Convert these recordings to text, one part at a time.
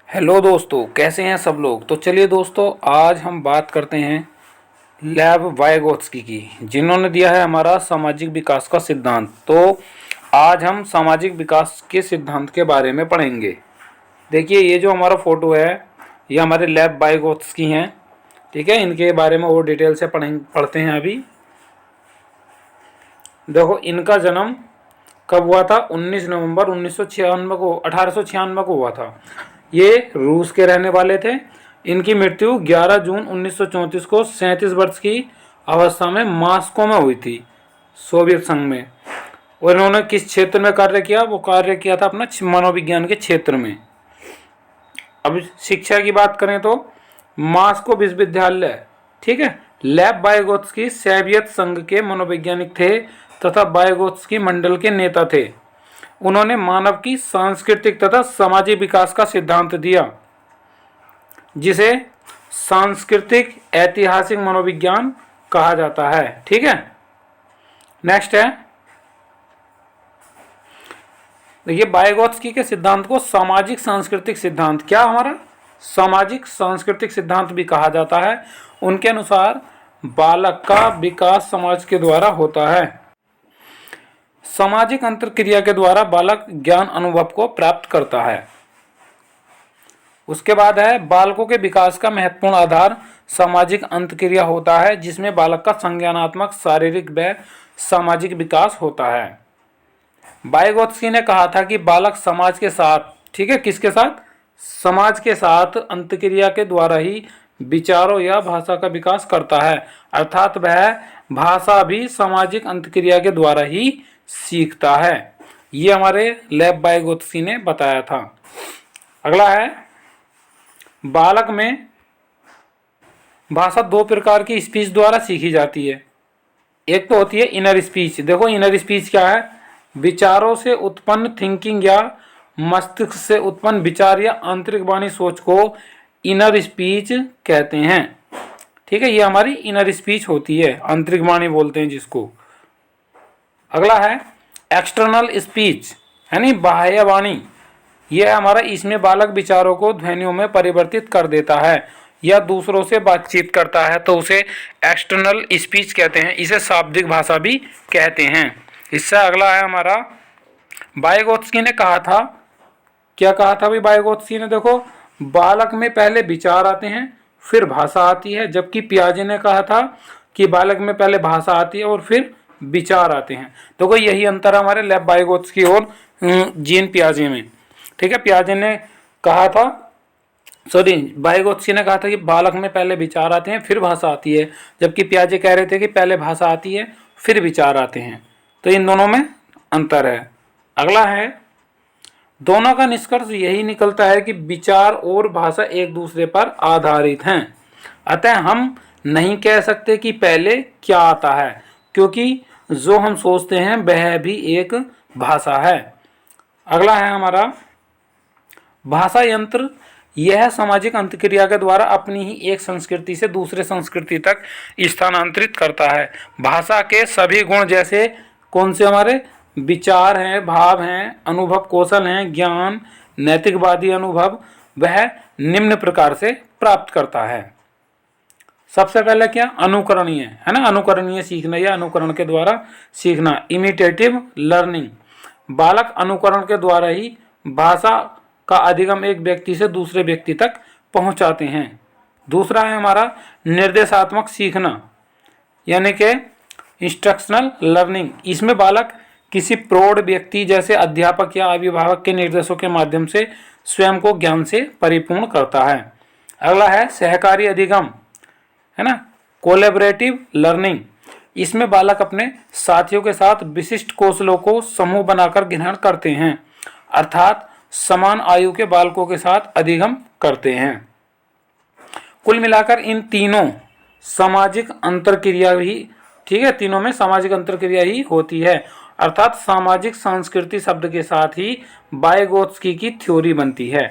Hello दोस्तों, कैसे हैं सब लोग। तो चलिए दोस्तों, आज हम बात करते हैं लेव वाइगोत्स्की की, जिन्होंने दिया है हमारा सामाजिक विकास का सिद्धांत। तो आज हम सामाजिक विकास के सिद्धांत के बारे में पढ़ेंगे। देखिए, ये जो हमारा फोटो है, ये हमारे लेव वाइगोत्स्की हैं। ठीक है, इनके बारे में और डिटेल से पढ़ते हैं अभी। देखो, इनका जन्म कब हुआ था? 19 नवंबर 1996 को 1896 को हुआ था। ये रूस के रहने वाले थे। इनकी मृत्यु 11 जून 1934 को 37 वर्ष की अवस्था में मॉस्को में हुई थी, सोवियत संघ में। और इन्होंने किस क्षेत्र में कार्य किया? वो कार्य किया था अपना मनोविज्ञान के क्षेत्र में। अब शिक्षा की बात करें तो मॉस्को विश्वविद्यालय, ठीक है, लेव वाइगोत्स्की सोवियत संघ के मनोवैज्ञानिक थे तथा वाइगोत्स्की मंडल के नेता थे। उन्होंने मानव की सांस्कृतिक तथा सामाजिक विकास का सिद्धांत दिया, जिसे सांस्कृतिक ऐतिहासिक मनोविज्ञान कहा जाता है। ठीक है, नेक्स्ट है, देखिए, वाइगोत्स्की के सिद्धांत को सामाजिक सांस्कृतिक सिद्धांत, क्या हमारा सामाजिक सांस्कृतिक सिद्धांत भी कहा जाता है। उनके अनुसार बालक का विकास समाज के द्वारा होता है। सामाजिक अंतरक्रिया के द्वारा बालक ज्ञान अनुभव को प्राप्त करता है। उसके बाद है, बालकों के विकास का महत्वपूर्ण आधार सामाजिक अंतरक्रिया होता है, जिसमें बालक का संज्ञानात्मक, शारीरिक व सामाजिक विकास होता है। वाइगोत्स्की ने कहा था कि बालक समाज के साथ, ठीक है, किसके साथ? समाज के साथ अंतरक्रिया के द्वारा ही विचारों या भाषा का विकास करता है, अर्थात वह भाषा भी सामाजिक अंतरक्रिया के द्वारा ही सीखता है। ये हमारे लेव वाइगोत्स्की ने बताया था। अगला है, बालक में भाषा दो प्रकार की स्पीच द्वारा सीखी जाती है। एक तो होती है इनर स्पीच। देखो, इनर स्पीच क्या है? विचारों से उत्पन्न थिंकिंग या मस्तिष्क से उत्पन्न विचार या आंतरिक वाणी सोच को इनर स्पीच कहते हैं। ठीक है, ये हमारी इनर स्पीच होती है, आंतरिक वाणी बोलते हैं जिसको। अगला है एक्सटर्नल स्पीच, यानी बाह्य वाणी। यह हमारा, इसमें बालक विचारों को ध्वनियों में परिवर्तित कर देता है या दूसरों से बातचीत करता है, तो उसे एक्सटर्नल स्पीच कहते हैं। इसे शाब्दिक भाषा भी कहते हैं। इससे अगला है हमारा, वाइगोत्स्की ने कहा था, क्या कहा था भाई वाइगोत्स्की ने? देखो, बालक में पहले विचार आते हैं फिर भाषा आती है, जबकि पियाजे ने कहा था कि बालक में पहले भाषा आती है और फिर विचार आते हैं। देखो, यही अंतर हमारे लेव वाइगोत्स्की और जीन पियाजे में। ठीक है, पियाजे ने कहा था, वाइगोत्स्की ने कहा था कि बालक में पहले विचार आते हैं फिर भाषा आती है, जबकि पियाजे कह रहे थे कि पहले भाषा आती है फिर विचार आते हैं। तो इन दोनों में अंतर है। अगला है, दोनों का निष्कर्ष यही निकलता है कि विचार और भाषा एक दूसरे पर आधारित हैं। अतः हम नहीं कह सकते कि पहले क्या आता है, क्योंकि जो हम सोचते हैं वह भी एक भाषा है। अगला है हमारा, भाषा यंत्र यह सामाजिक अंतरक्रिया के द्वारा अपनी ही एक संस्कृति से दूसरे संस्कृति तक स्थानांतरित करता है। भाषा के सभी गुण, जैसे कौन से हमारे विचार हैं, भाव हैं, अनुभव कौशल हैं, ज्ञान, नैतिकवादी अनुभव, वह निम्न प्रकार से प्राप्त करता है। सबसे पहले क्या? अनुकरणीय, है ना, अनुकरणीय सीखना या अनुकरण के द्वारा सीखना, इमिटेटिव लर्निंग। बालक अनुकरण के द्वारा ही भाषा का अधिगम एक व्यक्ति से दूसरे व्यक्ति तक पहुंचाते हैं। दूसरा है हमारा निर्देशात्मक सीखना, यानी कि इंस्ट्रक्शनल लर्निंग। इसमें बालक किसी प्रौढ़ व्यक्ति जैसे अध्यापक या अभिभावक के निर्देशों के माध्यम से स्वयं को ज्ञान से परिपूर्ण करता है। अगला है सहकारी अधिगम, है ना, कोलैबोरेटिव लर्निंग। इसमें बालक अपने साथियों के साथ विशिष्ट कौशलों को समूह बनाकर ग्रहण करते हैं, अर्थात समान आयु के बालकों के साथ अधिगम करते हैं। कुल मिलाकर इन तीनों सामाजिक अंतरक्रिया ही, ठीक है, तीनों में सामाजिक अंतरक्रिया ही होती है, अर्थात सामाजिक संस्कृति शब्द के साथ ही वाइगोत्स्की की थ्योरी बनती है।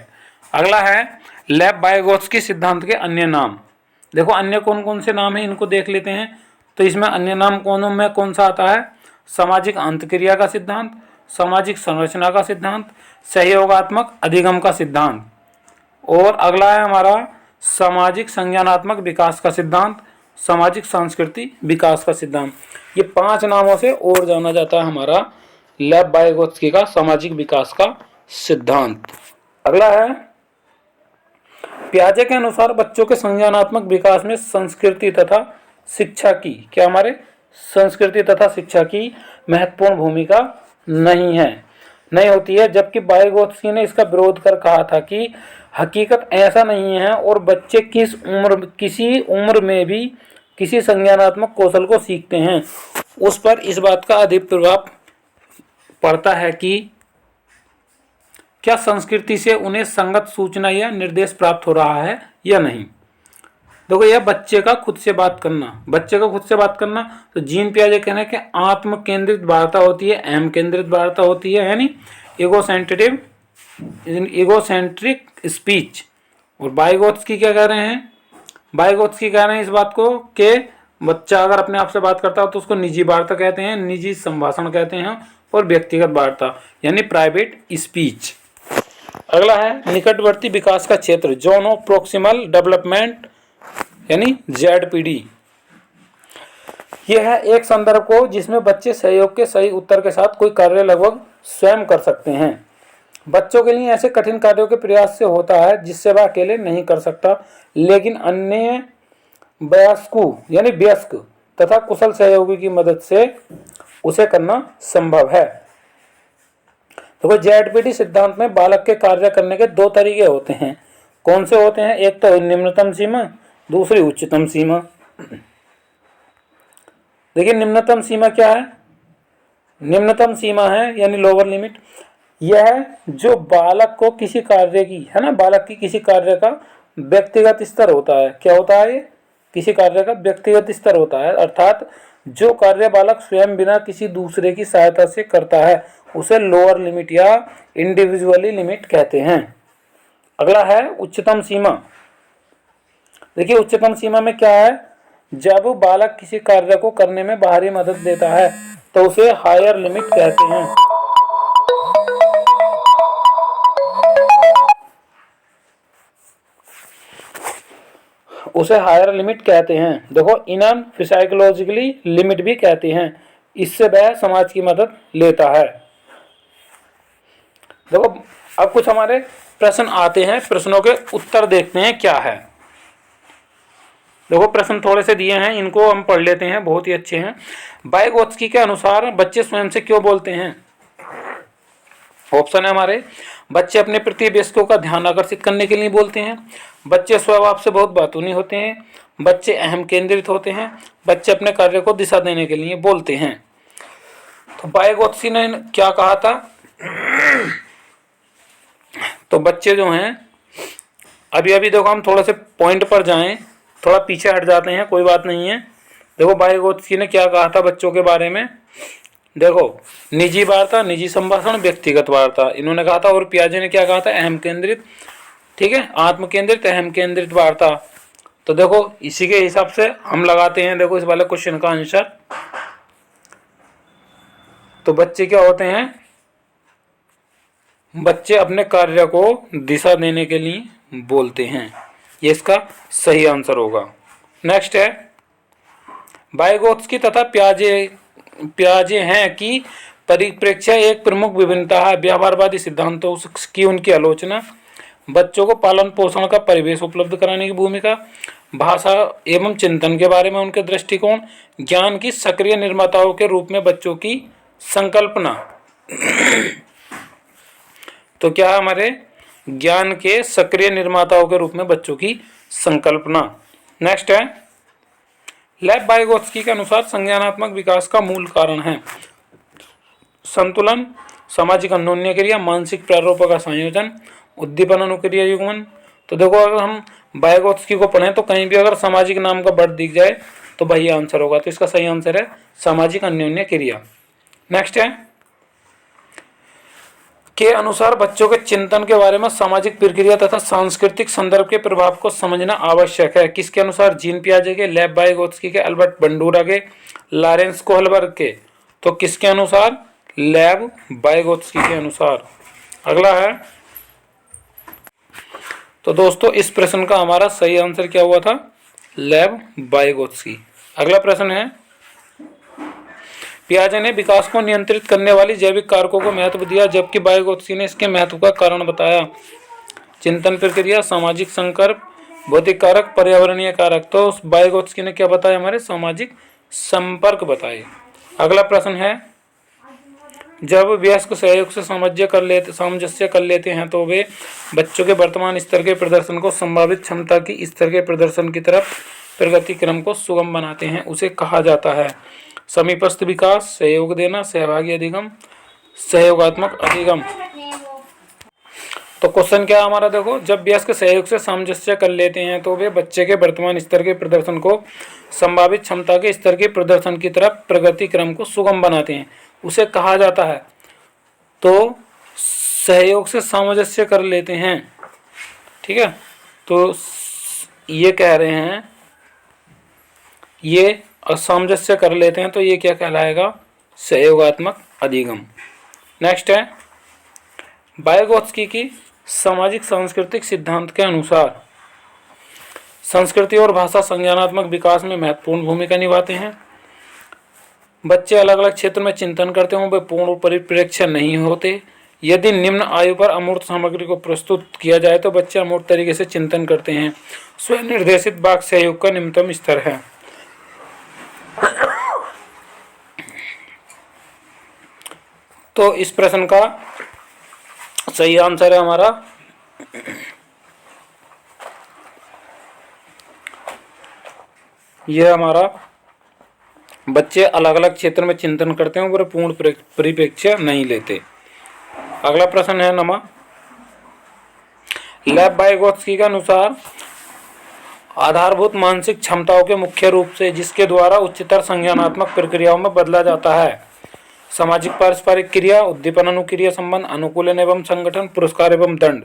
अगला है लेव वाइगोत्स्की सिद्धांत के अन्य नाम। देखो, अन्य कौन कौन से नाम हैं, इनको देख लेते हैं। तो इसमें अन्य नाम में कौन सा आता है? सामाजिक अंतरक्रिया का सिद्धांत, सामाजिक संरचना का सिद्धांत, सहयोगात्मक अधिगम का सिद्धांत। और अगला है हमारा सामाजिक संज्ञानात्मक विकास का सिद्धांत, सामाजिक सांस्कृतिक विकास का सिद्धांत। ये 5 नामों से और जाना जाता है हमारा लेव वाइगोत्स्की का सामाजिक विकास का सिद्धांत। अगला है पियाजे के अनुसार बच्चों के संज्ञानात्मक विकास में संस्कृति तथा शिक्षा की, क्या हमारे संस्कृति तथा शिक्षा की महत्वपूर्ण भूमिका नहीं होती है, जबकि वाइगोत्स्की ने इसका विरोध कर कहा था कि हकीकत ऐसा नहीं है और बच्चे किसी उम्र में भी किसी संज्ञानात्मक कौशल को सीखते हैं। उस पर इस बात का अधिक प्रभाव पड़ता है कि क्या संस्कृति से उन्हें संगत सूचना या निर्देश प्राप्त हो रहा है या नहीं। देखो यह बच्चे का खुद से बात करना, तो जीन पियाजे कहना है कि आत्म केंद्रित वार्ता होती है, अहम केंद्रित वार्ता होती है, यानी इगोसेंट्रिक स्पीच। और वाइगोत्स्की क्या कह रहे हैं, वाइगोत्स्की कह रहे हैं इस बात को कि बच्चा अगर अपने आप से बात करता है तो उसको निजी वार्ता कहते हैं, निजी संभाषण कहते हैं, और व्यक्तिगत वार्ता यानी प्राइवेट स्पीच। अगला है निकटवर्ती विकास का क्षेत्र, जोन ऑफ प्रोक्सिमल डेवलपमेंट यानी ZPD। यह है एक संदर्भ को जिसमें बच्चे सहयोग के सही उत्तर के साथ कोई कार्य लगभग स्वयं कर सकते हैं। बच्चों के लिए ऐसे कठिन कार्यों के प्रयास से होता है जिससे वह अकेले नहीं कर सकता, लेकिन अन्य वयस्क तथा कुशल सहयोगी की मदद से उसे करना संभव है। देखो ZPD सिद्धांत में बालक के कार्य करने के 2 तरीके होते हैं। कौन से होते हैं, एक तो निम्नतम सीमा, दूसरी उच्चतम सीमा। देखिए निम्नतम सीमा क्या है, निम्नतम सीमा है यानी लोअर लिमिट, यह जो बालक को किसी कार्य की है ना, बालक की किसी कार्य का व्यक्तिगत स्तर होता है। क्या होता है, ये किसी कार्य का व्यक्तिगत स्तर होता है, अर्थात जो कार्य बालक स्वयं बिना किसी दूसरे की सहायता से करता है उसे लोअर लिमिट या इंडिविजुअली लिमिट कहते हैं। अगला है उच्चतम सीमा। देखिए उच्चतम सीमा में क्या है, जब बालक किसी कार्य को करने में बाहरी मदद देता है तो उसे हायर लिमिट कहते हैं। उसे हायर लिमिट कहते हैं। देखो इनन फिसाइकोलॉजिकली लिमिट भी कहते हैं। इससे वह समाज की मदद लेता है। देखो अब कुछ हमारे प्रश्न आते हैं, प्रश्नों के उत्तर देखते हैं क्या है। देखो प्रश्न थोड़े से दिए हैं, इनको हम पढ़ लेते हैं, बहुत ही अच्छे हैं। वाइगोत्स्की के अनुसार बच्चे स्वयं से क्यों बोलते हैं। ऑप्शन है हमारे, बच्चे अपने प्रति वयस्कों का ध्यान आकर्षित करने के लिए बोलते हैं, बच्चे स्वभाव से बहुत बातूनी होते हैं, बच्चे अहम केंद्रित होते हैं, बच्चे अपने कार्य को दिशा देने के लिए बोलते हैं। तो वाइगोत्स्की ने क्या कहा था, तो बच्चे जो हैं, अभी देखो हम थोड़ा से पॉइंट पर जाएं, थोड़ा पीछे हट जाते हैं, कोई बात नहीं है। देखो वाइगोत्स्की ने क्या कहा था बच्चों के बारे में, देखो निजी वार्ता, निजी संभाषण, व्यक्तिगत वार्ता इन्होंने कहा था। और पियाजे ने क्या कहा था, अहम केंद्रित, ठीक है, आत्म केंद्रित, अहम केंद्रित वार्ता। तो देखो इसी के हिसाब से हम लगाते हैं, देखो इस वाले क्वेश्चन का आंसर। तो बच्चे क्या होते हैं, बच्चे अपने कार्य को दिशा देने के लिए बोलते हैं, ये इसका सही आंसर होगा। नेक्स्ट है, वाइगोत्स्की तथा पियाजे हैं कि परिप्रेक्ष्य एक प्रमुख विभिन्नता है, व्यवहारवादी सिद्धांतों की उनकी आलोचना, बच्चों को पालन पोषण का परिवेश उपलब्ध कराने की भूमिका, भाषा एवं चिंतन के बारे में उनके दृष्टिकोण, ज्ञान की सक्रिय निर्माताओं के रूप में बच्चों की संकल्पना। तो क्या है हमारे, ज्ञान के सक्रिय निर्माताओं के रूप में बच्चों की संकल्पना। नेक्स्ट है, लेव वाइगोत्स्की के अनुसार संज्ञानात्मक विकास का मूल कारण है संतुलन, सामाजिक अन्योन्य क्रिया, मानसिक प्रारूपों का संयोजन, उद्दीपन अनुक्रिया युग्मन। तो देखो अगर हम वाइगोत्स्की को पढ़ें तो कहीं भी अगर सामाजिक नाम का वर्ड दिख जाए तो वही आंसर होगा। तो इसका सही आंसर है सामाजिक अन्योन्य क्रिया। नेक्स्ट है, के अनुसार बच्चों के चिंतन के बारे में सामाजिक प्रक्रिया तथा सांस्कृतिक संदर्भ के प्रभाव को समझना आवश्यक है। किसके अनुसार, जीन पियाजे के, लेव वाइगोत्स्की के, अल्बर्ट बंडूरा के, लॉरेंस कोहलबर्ग के। तो किसके अनुसार, लेव वाइगोत्स्की के अनुसार। अगला है, तो दोस्तों इस प्रश्न का हमारा सही आंसर क्या हुआ था? लेव वाइगोत्स्की। अगला प्रश्न है, पियाजे ने विकास को नियंत्रित करने वाली जैविक कारकों को महत्व दिया जबकि वाइगोत्स्की ने इसके महत्व का कारण बताया। चिंतन प्रक्रिया, सामाजिक संकल्प, भौतिक कारक, पर्यावरणीय कारक। तो वाइगोत्स्की ने क्या बताया? हमारे सामाजिक संपर्क बताए। अगला प्रश्न है, जब वयस्क सहयोग से सामंजस्य कर लेते हैं तो वे बच्चों के वर्तमान स्तर के प्रदर्शन को संभावित क्षमता की स्तर के प्रदर्शन की तरफ प्रगति क्रम को सुगम बनाते हैं। उसे कहा जाता है समीपस्थ विकास, सहयोग देना, सहभागी अधिगम, सहयोगात्मक अधिगम। तो क्वेश्चन क्या है हमारा? देखो, जब वयस्क सहयोग से सामंजस्य कर लेते हैं तो वे बच्चे के वर्तमान स्तर के प्रदर्शन को संभावित क्षमता के स्तर के प्रदर्शन की तरफ प्रगति क्रम को सुगम बनाते हैं। उसे कहा जाता है, तो सहयोग से सामंजस्य कर लेते हैं। ठीक है, तो ये कह रहे हैं, ये सामंजस्य कर लेते हैं तो ये क्या कहलाएगा? सहयोगात्मक अधिगम। नेक्स्ट है, वाइगोत्स्की की सामाजिक सांस्कृतिक सिद्धांत के अनुसार संस्कृति और भाषा संज्ञानात्मक विकास में महत्वपूर्ण भूमिका निभाते हैं। बच्चे अलग अलग क्षेत्र में चिंतन करते हों, वे पूर्ण परिप्रेक्ष्य नहीं होते। यदि निम्न आयु पर अमूर्त सामग्री को प्रस्तुत किया जाए तो बच्चे अमूर्त तरीके से चिंतन करते हैं। स्वनिर्देशित वाक सहयोग का निम्नतम स्तर है। तो इस प्रश्न का सही आंसर है हमारा यह हमारा बच्चे अलग अलग क्षेत्र में चिंतन करते हैं, पर पूर्ण परिप्रेक्ष्य नहीं लेते। अगला प्रश्न है नमा, लेव वाइगोत्स्की के अनुसार आधारभूत मानसिक क्षमताओं के मुख्य रूप से जिसके द्वारा उच्चतर संज्ञानात्मक प्रक्रियाओं में बदला जाता है: सामाजिक पारस्परिक क्रिया, उद्दीपन अनुक्रिया संबंध, अनुकूलन एवं संगठन, पुरस्कार एवं दंड।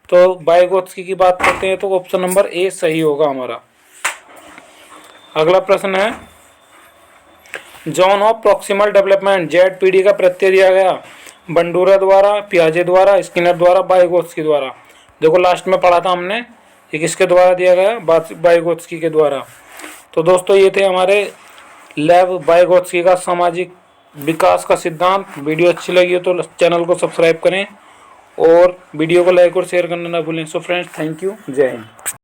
तो वाइगोत्स्की की बात करते हैं तो ऑप्शन नंबर ए सही होगा हमारा। अगला प्रश्न है, zone of proximal development ZPD का प्रत्यय दिया गया बंडूरा द्वारा, पियाजे द्वारा, स्किनर द्वारा, वाइगोत्स्की द्वारा। देखो लास्ट में पढ़ा था हमने, ये किसके द्वारा दिया गया? वाइगोत्स्की के द्वारा। तो दोस्तों ये थे हमारे लेव वाइगोत्स्की का सामाजिक विकास का सिद्धांत। वीडियो अच्छी लगी हो तो चैनल को सब्सक्राइब करें और वीडियो को लाइक और शेयर करना ना भूलें। सो फ्रेंड्स, थैंक यू, जय हिंद।